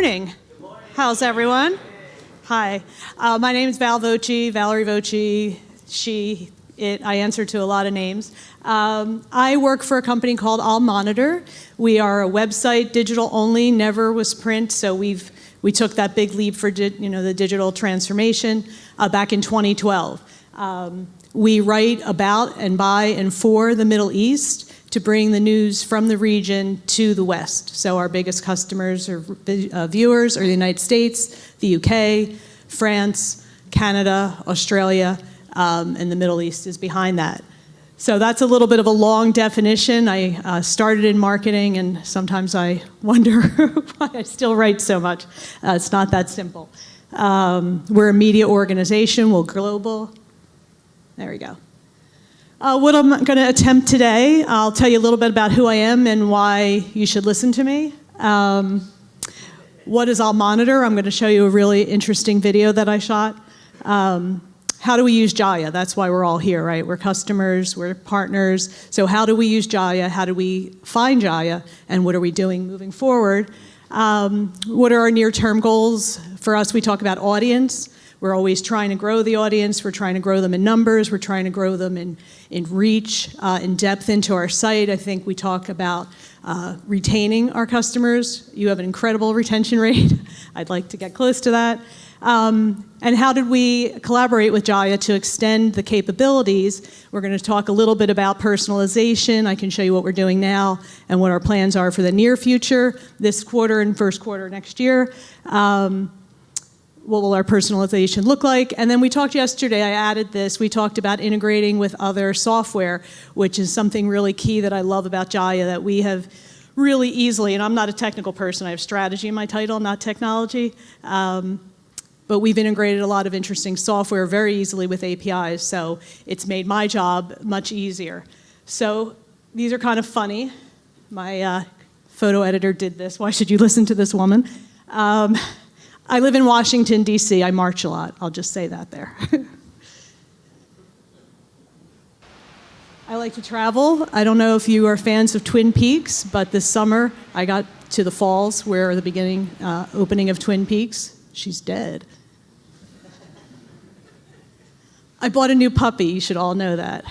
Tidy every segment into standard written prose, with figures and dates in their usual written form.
morning. How's everyone? Hi. My name is Valerie Voci, she, it. I answer to a lot of names. I work for a company called I'll Monitor. We are a website, digital only, never was print, so we took that big leap for the digital transformation back in 2012. We write about and by and for the Middle East to bring the news from the region to the West. So our biggest customers or viewers are the United States, the UK, France, Canada, Australia, and the Middle East is behind that. So that's a little bit of a long definition. I started in marketing, and sometimes I wonder why I still write so much. It's not that simple. We're a media organization, we're global. There we go. What I'm going to attempt today, I'll tell you a little bit about who I am and why you should listen to me. What is I'll Monitor? I'm going to show you a really interesting video that I shot. How do we use Jahia? That's why we're all here, right? We're customers, we're partners. So how do we use Jahia? How do we find Jahia? And what are we doing moving forward? What are our near-term goals? For us, we talk about audience. We're always trying to grow the audience. We're trying to grow them in numbers. We're trying to grow them in reach, in depth into our site. I think we talk about retaining our customers. You have an incredible retention rate. I'd like to get close to that. And how did we collaborate with Jahia to extend the capabilities? We're going to talk a little bit about personalization. I can show you what we're doing now and what our plans are for the near future, this quarter and first quarter next year. What will our personalization look like? And then we talked yesterday, I added this, we talked about integrating with other software, which is something really key that I love about Jahia, that we have really easily, and I'm not a technical person, I have strategy in my title, not technology, but we've integrated a lot of interesting software very easily with APIs, so it's made my job much easier. So these are kind of funny. My photo editor did this. Why should you listen to this woman? I live in Washington, D.C. I march a lot. I'll just say that there. I like to travel. I don't know if you are fans of Twin Peaks, but this summer I got to the falls where the beginning, opening of Twin Peaks. She's dead. I bought a new puppy. You should all know that.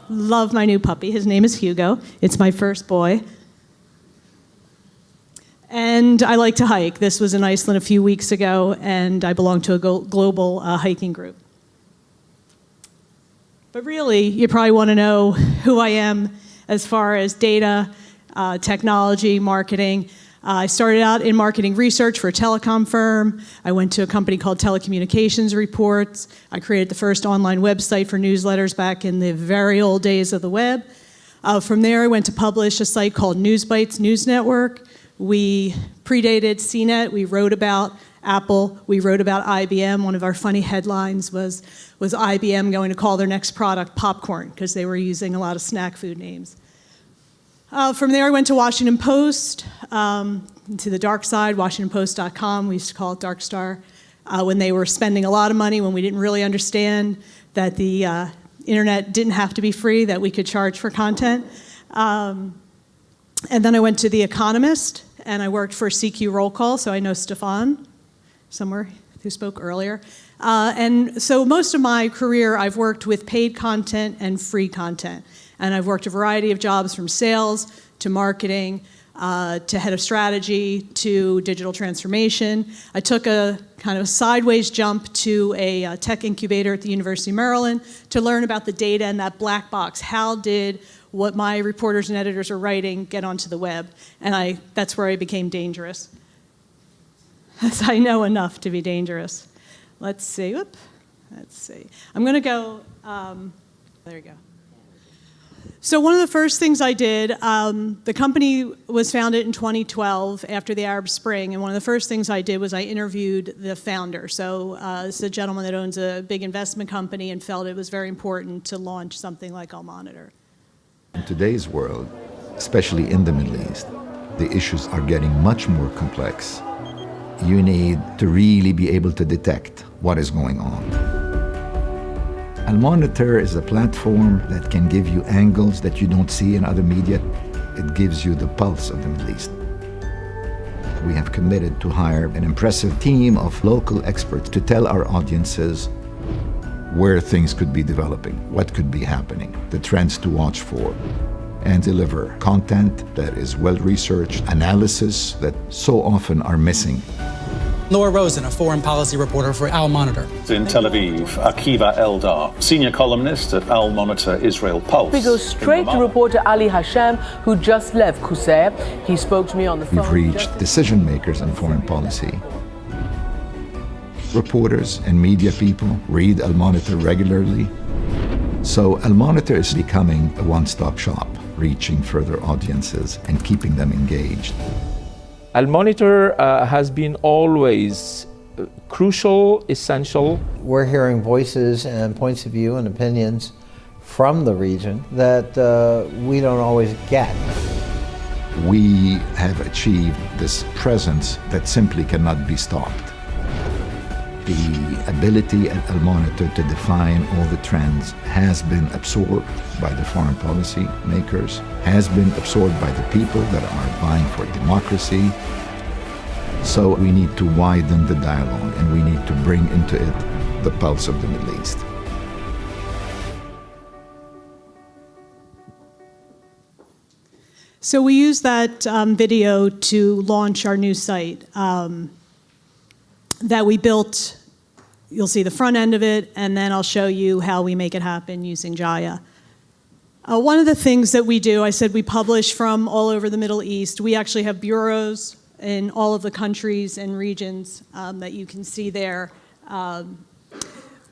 Love my new puppy. His name is Hugo. It's my first boy. And I like to hike. This was in Iceland a few weeks ago, and I belong to a global hiking group. But really, you probably want to know who I am as far as data, technology, marketing. I started out in marketing research for a telecom firm. I went to a company called Telecommunications Reports. I created the first online website for newsletters back in the very old days of the web. From there, I went to publish a site called NewsBytes News Network. We predated CNET. We wrote about Apple. We wrote about IBM. One of our funny headlines was IBM going to call their next product popcorn because they were using a lot of snack food names. From there, I went to Washington Post, to the dark side, WashingtonPost.com. We used to call it Dark Star, when they were spending a lot of money, when we didn't really understand that the internet didn't have to be free, that we could charge for content. And then I went to The Economist, and I worked for CQ Roll Call, so I know Stefan, somewhere, who spoke earlier. And so most of my career, I've worked with paid content and free content. And I've worked a variety of jobs from sales to marketing, to head of strategy, to digital transformation. I took a kind of sideways jump to a tech incubator at the University of Maryland to learn about the data and that black box. How did what my reporters and editors are writing get onto the web? And that's where I became dangerous. I know enough to be dangerous. Let's see. Whoop. Let's see. I'm going to go. There you go. So one of the first things I did, the company was founded in 2012 after the Arab Spring, and one of the first things I did was I interviewed the founder. So this is a gentleman that owns a big investment company and felt it was very important to launch something like I'll Monitor. In today's world, especially in the Middle East, the issues are getting much more complex. You need to really be able to detect what is going on. I'll Monitor is a platform that can give you angles that you don't see in other media. It gives you the pulse of the Middle East. We have committed to hire an impressive team of local experts to tell our audiences where things could be developing, what could be happening, the trends to watch for, and deliver content that is well-researched, analysis that so often are missing. Laura Rosen, a foreign policy reporter for Al Monitor. In Tel Aviv, Akiva Eldar, senior columnist at Al Monitor Israel Pulse. We go straight to reporter Ali Hashem, who just left Qusair. He spoke to me on the phone. We've reached decision makers in foreign policy. Reporters and media people read Al Monitor regularly. So Al Monitor is becoming a one-stop shop, reaching further audiences and keeping them engaged. Al Monitor has been always crucial, essential. We're hearing voices and points of view and opinions from the region that we don't always get. We have achieved this presence that simply cannot be stopped. The ability at Al Monitor to define all the trends has been absorbed by the foreign policy makers, has been absorbed by the people that are vying for democracy. So we need to widen the dialogue and we need to bring into it the pulse of the Middle East. So we use that video to launch our new site that we built. You'll see the front end of it, and then I'll show you how we make it happen using Jahia. One of the things that we do, I said we publish from all over the Middle East. We actually have bureaus in all of the countries and regions that you can see there. All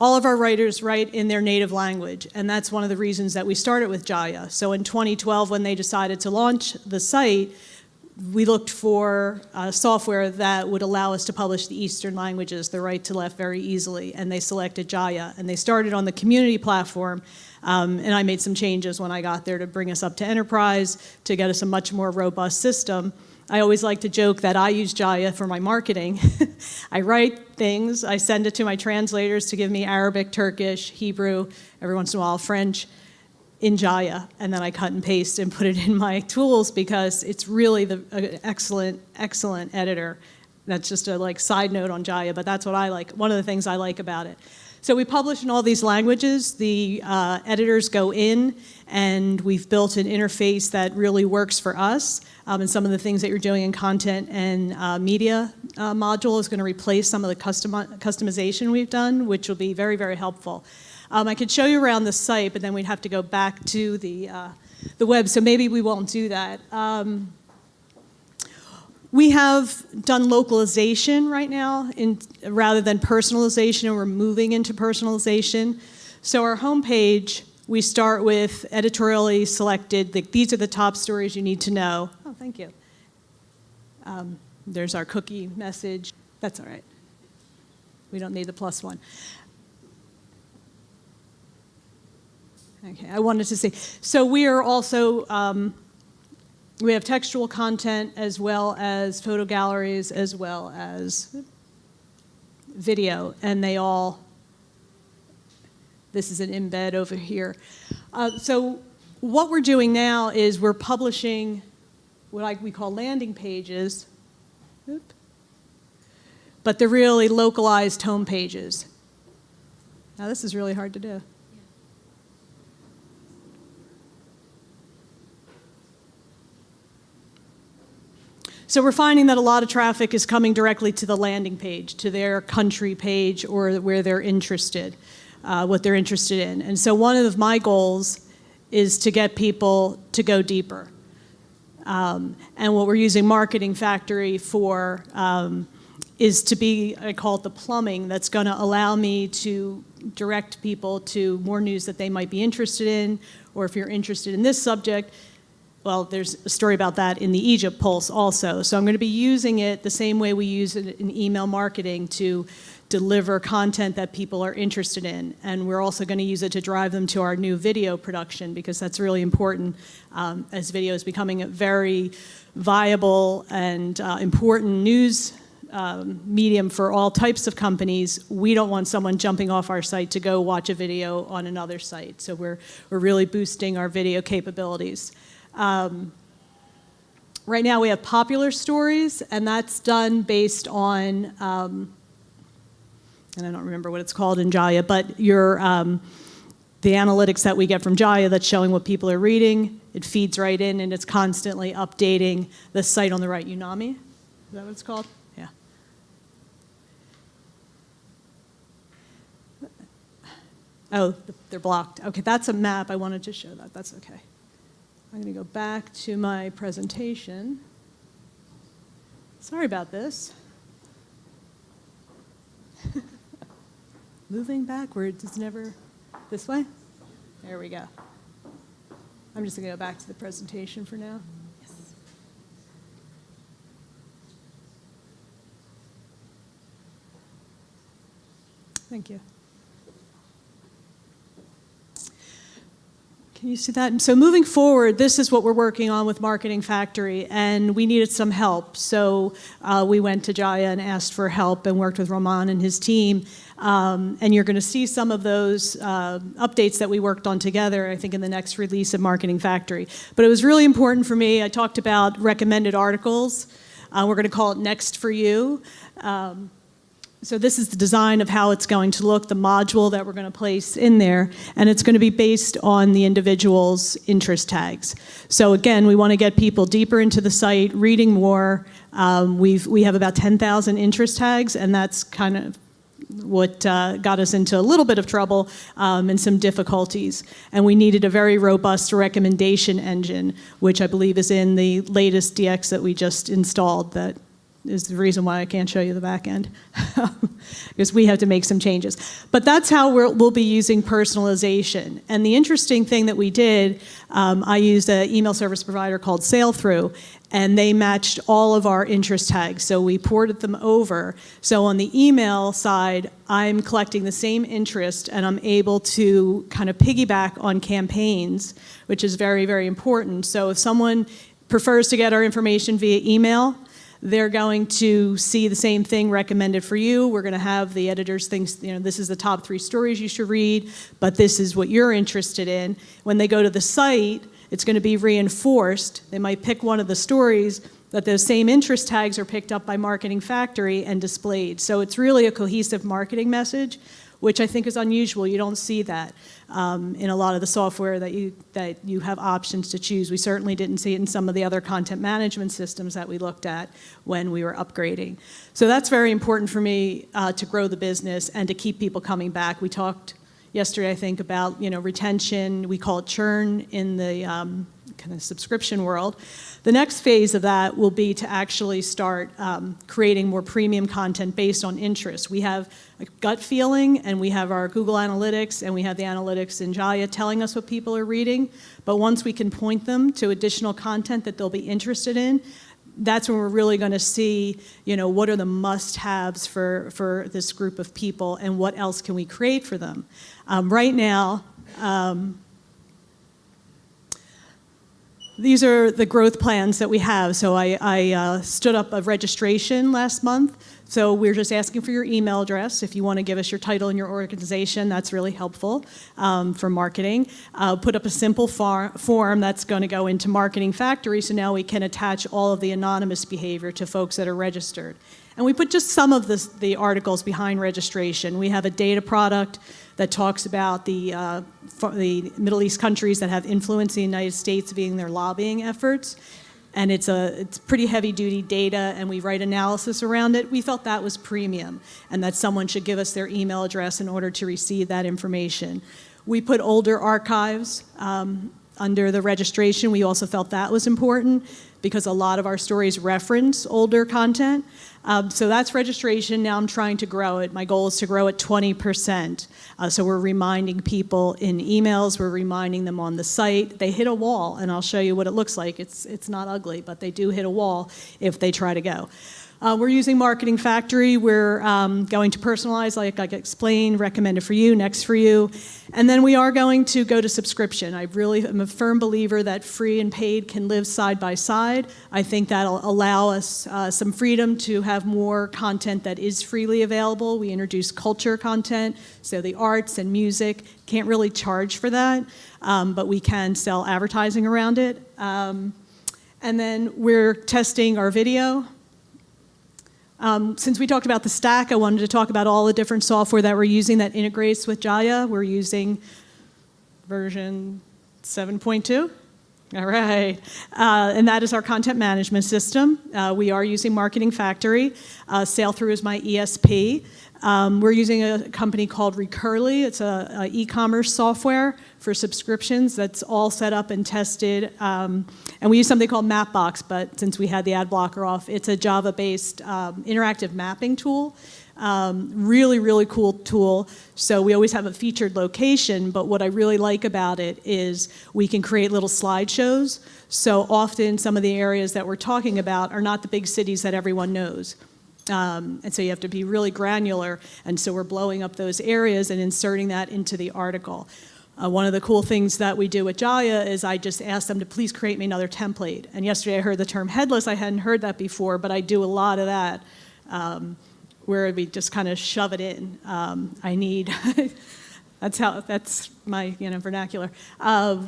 of our writers write in their native language, and that's one of the reasons that we started with Jahia. So in 2012, when they decided to launch the site, we looked for software that would allow us to publish the Eastern languages, the right to left, very easily, and they selected Jahia. And they started on the community platform, and I made some changes when I got there to bring us up to enterprise, to get us a much more robust system. I always like to joke that I use Jahia for my marketing. I write things, I send it to my translators to give me Arabic, Turkish, Hebrew, every once in a while French, in Jahia, and then I cut and paste and put it in my tools because it's really the excellent editor. That's just a side note on Jahia, but that's what I like. One of the things I like about it. So we publish in all these languages. The editors go in, and we've built an interface that really works for us. And some of the things that you're doing in content and media module is going to replace some of the customization we've done, which will be very, very helpful. I could show you around the site, but then we'd have to go back to the web, so maybe we won't do that. We have done localization right now rather than personalization, and we're moving into personalization. So our homepage, we start with editorially selected, these are the top stories you need to know. Oh, thank you. There's our cookie message. That's all right. We don't need the +1. Okay, I wanted to say, so we are also, we have textual content as well as photo galleries as well as video, and they all, this is an embed over here. So what we're doing now is we're publishing what we call landing pages, but they're really localized home pages. Now this is really hard to do. So we're finding that a lot of traffic is coming directly to the landing page, to their country page, or where they're interested, what they're interested in. And so one of my goals is to get people to go deeper. And what we're using Marketing Factory for is to be, I call it the plumbing, that's going to allow me to direct people to more news that they might be interested in, or if you're interested in this subject, well, there's a story about that in the Egypt Pulse also. So I'm going to be using it the same way we use it in email marketing to deliver content that people are interested in. And we're also going to use it to drive them to our new video production, because that's really important as video is becoming a very viable and important news medium for all types of companies. We don't want someone jumping off our site to go watch a video on another site. So we're really boosting our video capabilities. right now we have popular stories, and that's done based on, and I don't remember what it's called in Jahia, but the analytics that we get from Jahia that's showing what people are reading, it feeds right in, and it's constantly updating the site on the right. Unami, is that what it's called? Yeah. Oh, they're blocked. Okay, that's a map. I wanted to show that. That's okay. I'm going to go back to my presentation. Sorry about this. Moving backwards is never... This way? There we go. I'm just going to go back to the presentation for now. Yes. Thank you. Can you see that? So moving forward, this is what we're working on with Marketing Factory, and we needed some help. So we went to Jahia and asked for help and worked with Roman and his team. And you're going to see some of those updates that we worked on together, I think, in the next release of Marketing Factory. But it was really important for me. I talked about recommended articles. We're going to call it Next for You. So this is the design of how it's going to look, the module that we're going to place in there, and it's going to be based on the individual's interest tags. So again, we want to get people deeper into the site, reading more. We have about 10,000 interest tags, and that's kind of what got us into a little bit of trouble and some difficulties. And we needed a very robust recommendation engine, which I believe is in the latest DX that we just installed. That is the reason why I can't show you the back end, because we have to make some changes. But that's how we'll be using personalization. And the interesting thing that we did, I used an email service provider called Sailthrough, and they matched all of our interest tags. So we ported them over. So on the email side, I'm collecting the same interest, and I'm able to kind of piggyback on campaigns, which is very, very important. So if someone prefers to get our information via email, they're going to see the same thing recommended for you. We're going to have the editors think, this is the top 3 stories you should read, but this is what you're interested in. When they go to the site, it's going to be reinforced. They might pick one of the stories, that those same interest tags are picked up by Marketing Factory and displayed. So it's really a cohesive marketing message, which I think is unusual. You don't see that in a lot of the software that you have options to choose. We certainly didn't see it in some of the other content management systems that we looked at when we were upgrading. So that's very important for me to grow the business and to keep people coming back. We talked yesterday, I think, about retention. We call it churn in the kind of subscription world. The next phase of that will be to actually start creating more premium content based on interest. We have a gut feeling, and we have our Google Analytics, and we have the analytics in Jahia telling us what people are reading. But once we can point them to additional content that they'll be interested in, that's when we're really going to see, what are the must-haves for this group of people, and what else can we create for them. Right now, these are the growth plans that we have. So I stood up a registration last month. So we're just asking for your email address. If you want to give us your title and your organization, that's really helpful for marketing. Put up a simple form that's going to go into Marketing Factory, so now we can attach all of the anonymous behavior to folks that are registered. And we put just some of the articles behind registration. We have a data product that talks about the Middle East countries that have influence in the United States being their lobbying efforts. And it's pretty heavy-duty data, and we write analysis around it. We felt that was premium, and that someone should give us their email address in order to receive that information. We put older archives under the registration. We also felt that was important because a lot of our stories reference older content. So that's registration. Now I'm trying to grow it. My goal is to grow it 20%. So we're reminding people in emails. We're reminding them on the site. They hit a wall, and I'll show you what it looks like. It's not ugly, but they do hit a wall if they try to go. We're using Marketing Factory. We're going to personalize, like I explained, recommended for you, next for you. And then we are going to go to subscription. I really am a firm believer that free and paid can live side by side. I think that'll allow us some freedom to have more content that is freely available. We introduce culture content, so the arts and music. Can't really charge for that, but we can sell advertising around it. And then we're testing our video. Since we talked about the stack, I wanted to talk about all the different software that we're using that integrates with Jahia. We're using version 7.2. All right. And that is our content management system. We are using Marketing Factory. Sailthrough is my ESP. We're using a company called Recurly. It's a e-commerce software for subscriptions that's all set up and tested. And we use something called Mapbox, but since we had the ad blocker off, it's a Java-based interactive mapping tool. Really, really cool tool. So we always have a featured location, but what I really like about it is we can create little slideshows. So often some of the areas that we're talking about are not the big cities that everyone knows. And so you have to be really granular, and so we're blowing up those areas and inserting that into the article. One of the cool things that we do with Jahia is I just ask them to please create me another template. And yesterday I heard the term headless. I hadn't heard that before, but I do a lot of that. Where we just kind of shove it in. I need, that's my vernacular.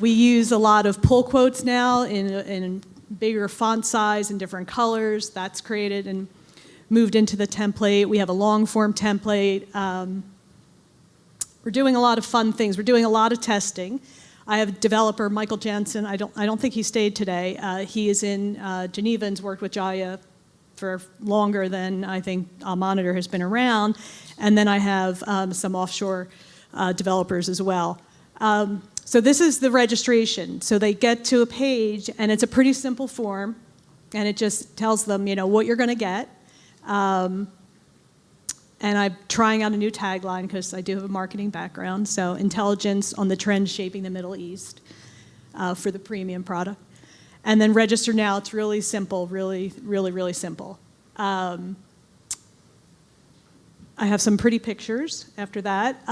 We use a lot of pull quotes now in bigger font size and different colors. That's created and moved into the template. We have a long form template. We're doing a lot of fun things. We're doing a lot of testing. I have a developer, Michael Jansen. I don't think he stayed today. He is in Geneva and's worked with Jahia for longer than I think Monitor has been around. And then I have some offshore developers as well. So this is the registration. So they get to a page, and it's a pretty simple form, and it just tells them, what you're going to get. And I'm trying out a new tagline because I do have a marketing background. So intelligence on the trends shaping the Middle East for the premium product. And then register now. It's really simple, really, really, really simple. I have some pretty pictures after that.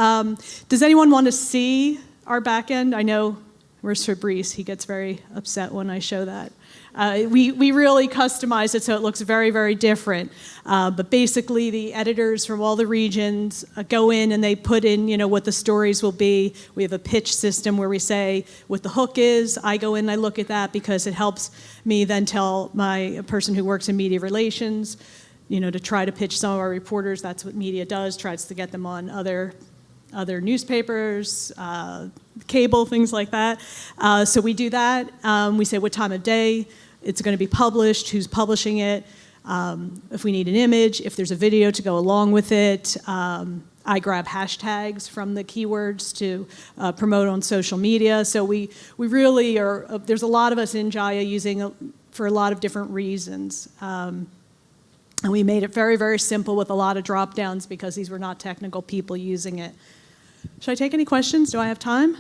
Does anyone want to see our back end? I know, where's Fabrice? He gets very upset when I show that. We really customize it so it looks very, very different. But basically, the editors from all the regions go in and they put in, what the stories will be. We have a pitch system where we say what the hook is. I go in and I look at that because it helps me then tell my person who works in media relations, to try to pitch some of our reporters. That's what media does, tries to get them on other newspapers, cable, things like that. So we do that. We say what time of day it's going to be published, who's publishing it, if we need an image, if there's a video to go along with it. I grab hashtags from the keywords to promote on social media. So we really are, there's a lot of us in Jahia using for a lot of different reasons. And we made it very, very simple with a lot of drop downs because these were not technical people using it. Should I take any questions? Do I have time?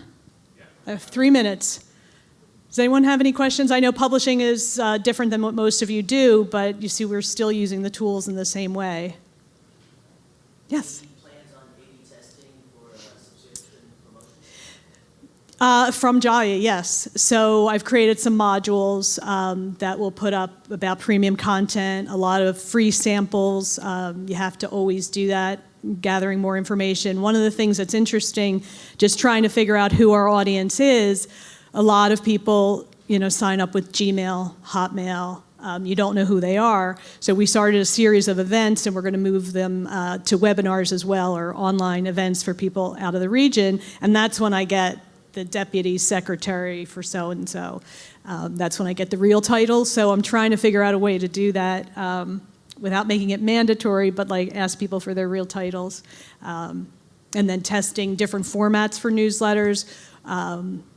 Yeah. I have 3 minutes. Does anyone have any questions? I know publishing is different than what most of you do, but you see we're still using the tools in the same way. Yes? Any plans on A/B testing for subscription promotion? From Jahia, yes. So I've created some modules that will put up about premium content, a lot of free samples. You have to always do that, gathering more information. One of the things that's interesting, just trying to figure out who our audience is, a lot of people, sign up with Gmail, Hotmail. You don't know who they are. So we started a series of events, and we're going to move them to webinars as well, or online events for people out of the region. And that's when I get the deputy secretary for so-and-so. That's when I get the real title. So I'm trying to figure out a way to do that without making it mandatory, but ask people for their real titles. And then testing different formats for newsletters.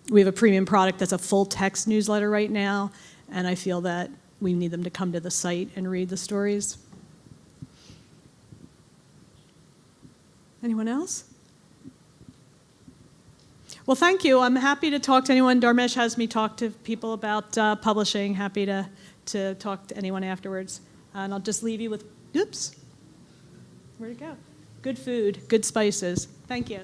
We have a premium product that's a full text newsletter right now, and I feel that we need them to come to the site and read the stories. Anyone else? Well, thank you. I'm happy to talk to anyone. Dharmesh has me talk to people about publishing. Happy to talk to anyone afterwards. And I'll just leave you with, oops, where'd it go? Good food, good spices. Thank you.